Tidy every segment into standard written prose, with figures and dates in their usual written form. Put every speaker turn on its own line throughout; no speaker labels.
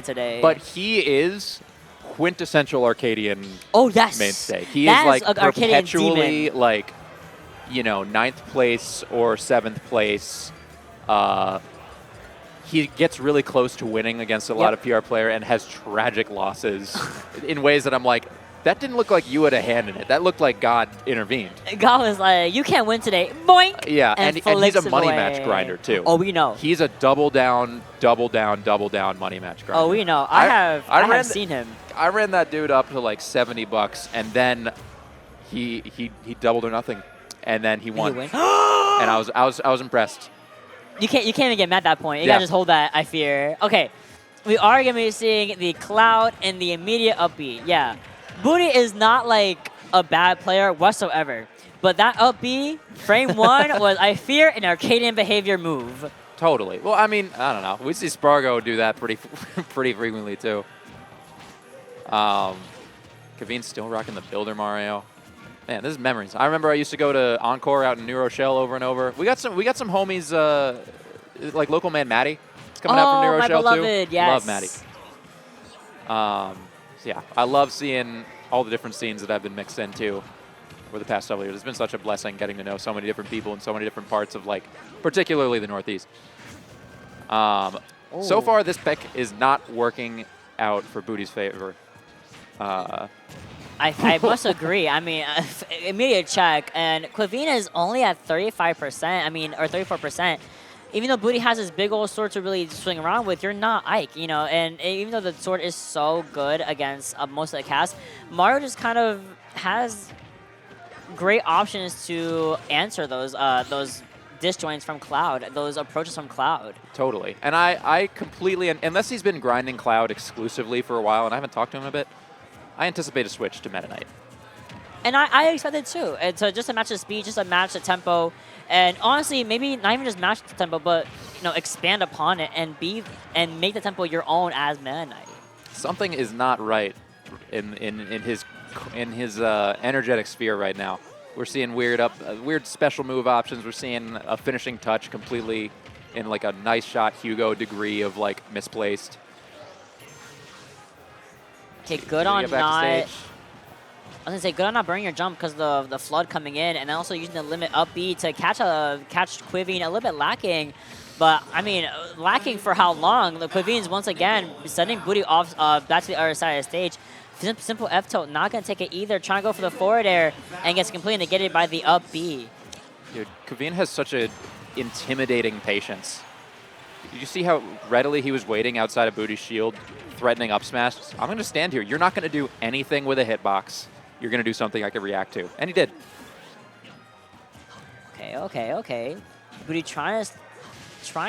today.
But he is quintessential Arcadian mainstay. He
that
is like perpetually like, you know, 9th place or 7th place. He gets really close to winning against a lot of PR player and has tragic losses in ways that I'm like, that didn't look like you had a hand in it. That looked like God intervened.
God was like, you can't win today. Boink!
Yeah, and he's a money match grinder, too.
Oh, we know.
He's a double down money match grinder.
Oh, we know. I have seen him.
I ran that dude up to like $70, and then he doubled or nothing, and then he won. And I was impressed.
You can't even get mad at that point. You gotta just hold that, I fear. Okay, we are gonna be seeing the Cloud and the immediate up B. Yeah, Booty is not like a bad player whatsoever, but that up B frame 1 was, I fear, an Arcadian behavior move.
Totally. Well, I mean, I don't know. We see Spargo do that pretty frequently too. QueVeen's still rocking the Builder Mario. Man, this is memories. I remember I used to go to Encore out in New Rochelle over and over. We got some homies, like local man Maddie. It's coming out from New Rochelle
my beloved,
too.
Yes.
Love Maddie. So yeah, I love seeing all the different scenes that I've been mixed into over the past several years. It's been such a blessing getting to know so many different people in so many different parts of, like, particularly the Northeast. So far, this pick is not working out for Booty's favor.
I must agree. I mean, immediate check, and QueVeen is only at 35%. I mean, or 34%. Even though Booty has this big old sword to really swing around with, you're not Ike, you know. And even though the sword is so good against most of the cast, Mario just kind of has great options to answer those disjoints from Cloud, those approaches from Cloud.
Totally. And I completely, unless he's been grinding Cloud exclusively for a while, and I haven't talked to him in a bit, I anticipate a switch to Meta Knight.
And I expected too. And so just to match the speed, just to match the tempo, and honestly, maybe not even just match the tempo, but expand upon it and make the tempo your own as Meta Knight.
Something is not right in his energetic sphere right now. We're seeing weird special move options. We're seeing a finishing touch completely in like a nice shot Hugo degree of like misplaced.
Okay, good on not. I was gonna say good on not burning your jump because of the flood coming in, and then also using the limit up B to catch QueVeen a little bit lacking. But I mean, lacking for how long? The QueVeen's once again sending Booty off back to the other side of the stage. Simple F tilt, not gonna take it either. Trying to go for the forward air and gets completely negated by the up B.
Dude, QueVeen has such a intimidating patience. Did you see how readily he was waiting outside of Booty's shield, threatening up smash? I'm going to stand here. You're not going to do anything with a hitbox. You're going to do something I can react to. And he did.
Okay. Booty trying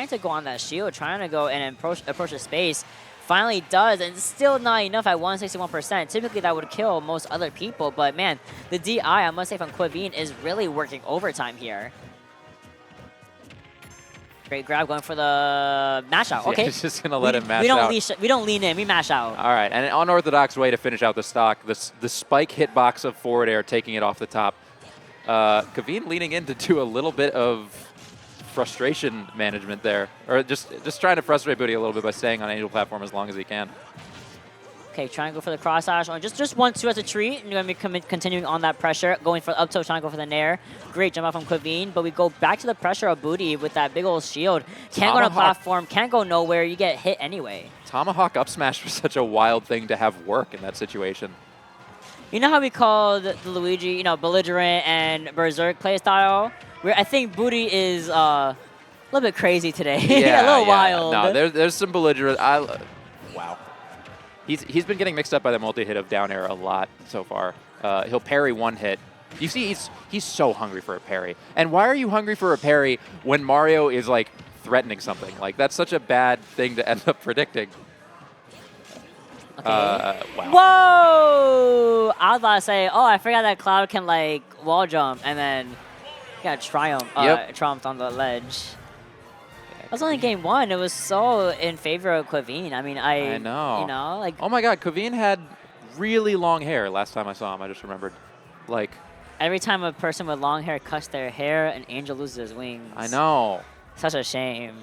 to go on that shield, trying to go and approach the space. Finally does, and still not enough at 161%. Typically, that would kill most other people. But, man, the DI, I must say, from QueVeen is really working overtime here. Great grab going for the mash out. Okay.
He's just going to let him mash out.
We don't lean in. We mash out.
All right. And an unorthodox way to finish out the stock. The spike hitbox of forward air, taking it off the top. QueVeen leaning in to do a little bit of frustration management there. Or just trying to frustrate Booty a little bit by staying on Angel platform as long as he can.
Okay, trying to go for the cross dash. Just 1-2 as a treat. And you're going to be continuing on that pressure. Going for up tilt, trying to go for the nair. Great jump out from QueVeen. But we go back to the pressure of Booty with that big old shield. Can't go on a platform. Can't go nowhere. You get hit anyway.
Tomahawk up smash was such a wild thing to have work in that situation.
You know how we called the Luigi, belligerent and berserk playstyle? I think Booty is a little bit crazy today.
Yeah,
a little wild.
No, there's some belligerent. Wow. He's been getting mixed up by the multi-hit of down air a lot so far. He'll parry one hit. You see, he's so hungry for a parry. And why are you hungry for a parry when Mario is, like, threatening something? Like, that's such a bad thing to end up predicting.
Okay.
Wow.
Whoa! I was about to say, I forgot that Cloud can, like, wall jump, and then got triumphed on the ledge. That was only game 1. It was so in favor of QueVeen. I mean, I know. Like,
oh my God, QueVeen had really long hair last time I saw him. I just remembered. Like,
every time a person with long hair cuts their hair, an angel loses his wings.
I know.
Such a shame.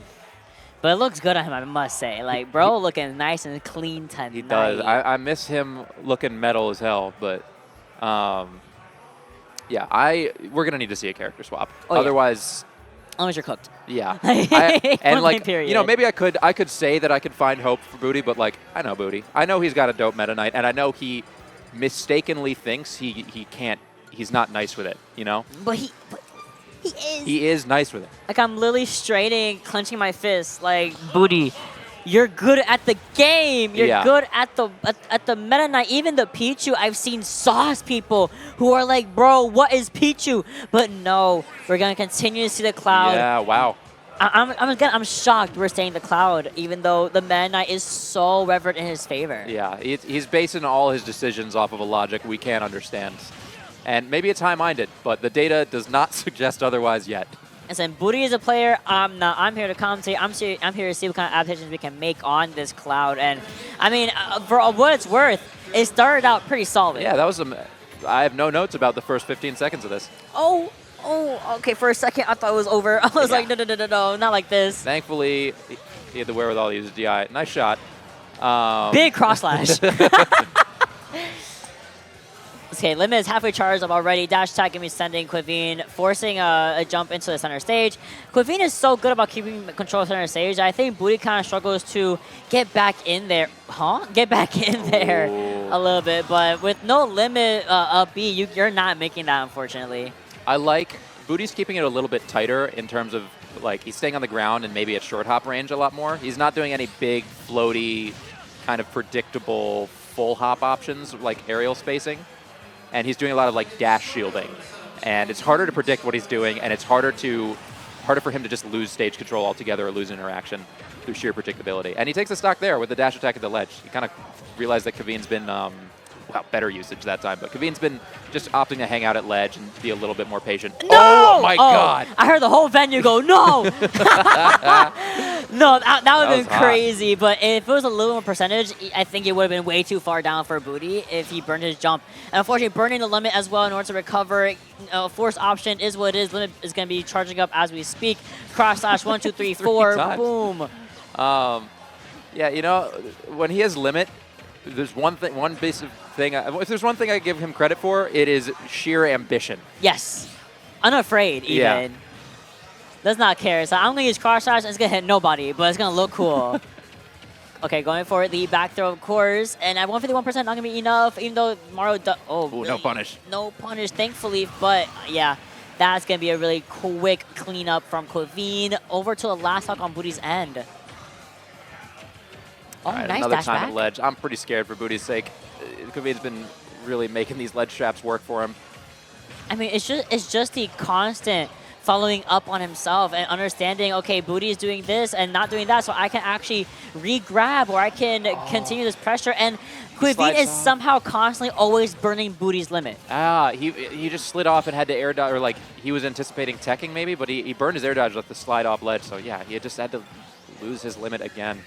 But it looks good on him, I must say. Like, bro, looking nice and clean tonight.
He does. I miss him looking metal as hell, but yeah, we're gonna need to see a character swap.
Oh,
Otherwise,
unless you're cooked.
yeah.
And like,
period. You know, maybe I could say that I could find hope for Booty, but like, I know Booty. I know he's got a dope Meta Knight, and I know he mistakenly thinks he can't. He's not nice with it, you know.
But he is.
He is nice with it.
Like, I'm literally straining, clenching my fists. Like, Booty, you're good at the game. You're good at the Meta Knight. Even the Pichu, I've seen sauce people who are like, bro, what is Pichu? But no, we're gonna continue to see the Cloud.
Yeah, wow.
I'm shocked we're staying the Cloud, even though the Meta Knight is so revered in his favor.
Yeah, he's basing all his decisions off of a logic we can't understand. And maybe it's high-minded, but the data does not suggest otherwise yet.
And Booty is a player. I'm not. I'm here to commentate. I'm here to see what kind of adaptations we can make on this Cloud. And I mean, for what it's worth, it started out pretty solid.
Yeah, that was I have no notes about the first 15 seconds of this.
Oh, okay. For a second, I thought it was over. I was like, no, not like this.
Thankfully, he had the wherewithal to use DI. Nice shot.
Big cross slash. Okay, limit is halfway charged up already. Dash attack can be sending QueVeen, forcing a jump into the center stage. QueVeen is so good about keeping control of center stage. I think Booty kind of struggles to get back in there. Get back in there a little bit. But with no limit up B, you're not making that, unfortunately.
I like Booty's keeping it a little bit tighter in terms of, like, he's staying on the ground and maybe at short hop range a lot more. He's not doing any big, floaty, kind of predictable full hop options like aerial spacing. And he's doing a lot of like dash shielding, and it's harder to predict what he's doing, and it's harder for him to just lose stage control altogether or lose interaction through sheer predictability. And he takes a stock there with the dash attack at the ledge. He kind of realized that QueVeen's been, well, better usage that time, but QueVeen's been just opting to hang out at ledge and be a little bit more patient.
No!
Oh my God!
I heard the whole venue go, no! No, that would have been crazy, but if it was a little more percentage, I think it would have been way too far down for Booty if he burned his jump. And unfortunately, burning the limit as well in order to recover. Force option is what it is. Limit is going to be charging up as we speak. Cross slash 1, 2, 3, 4. Boom.
Yeah, you know, when he has limit, there's one basic thing. If there's one thing I give him credit for, it is sheer ambition.
Yes. Unafraid, even.
Yeah.
Does not care. So I'm going to use cross slash, and it's going to hit nobody, but it's going to look cool. Okay, going for the back throw, of course. And at 151%, not going to be enough, even though Mario does. Oh,
no punish.
No punish, thankfully. But yeah, that's going to be a really quick cleanup from QueVeen over to the last stock on Booty's end. Oh,
right,
nice
another
dash
time
back.
at ledge. I'm pretty scared for Booty's sake. QueVeen's been really making these ledge traps work for him.
I mean, it's just the constant following up on himself and understanding, okay, Booty is doing this and not doing that, so I can actually re-grab or I can continue this pressure. And QueVeen is somehow constantly always burning Booty's limit.
He just slid off and had to air dodge, or like he was anticipating teching maybe, but he burned his air dodge with the slide off ledge. So yeah, he just had to lose his limit again.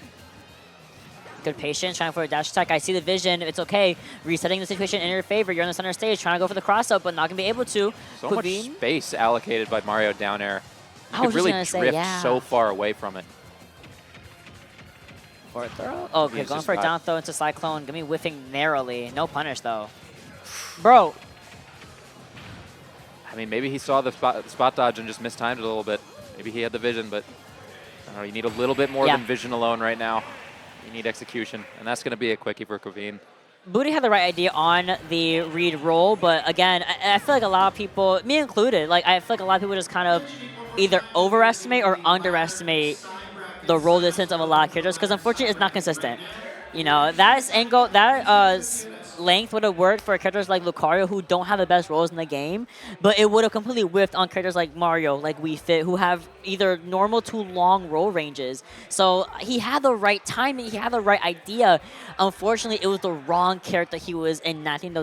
Good patience, trying for a dash attack. I see the vision. It's okay. Resetting the situation in your favor. You're on the center stage, trying to go for the cross-up, but not going to be able to.
So much space allocated by Mario down air. You could really drift so far away from it.
For a throw? Oh, okay, going for a down throw into Cyclone. Going to be whiffing narrowly. No punish, though. Bro.
I mean, maybe he saw the spot dodge and just mistimed it a little bit. Maybe he had the vision, but I don't know, you need a little bit more than vision alone right now. You need execution, and that's going to be a quickie for QueVeen.
Booty had the right idea on the read roll, but again, I feel like a lot of people, me included, like I feel like a lot of people just kind of either overestimate or underestimate the roll distance of a lot of characters because unfortunately it's not consistent. You know, that angle, that length would have worked for characters like Lucario who don't have the best rolls in the game, but it would have completely whiffed on characters like Mario, like Wii Fit, who have either normal to long roll ranges. So he had the right timing, he had the right idea. Unfortunately, it was the wrong character he was enacting those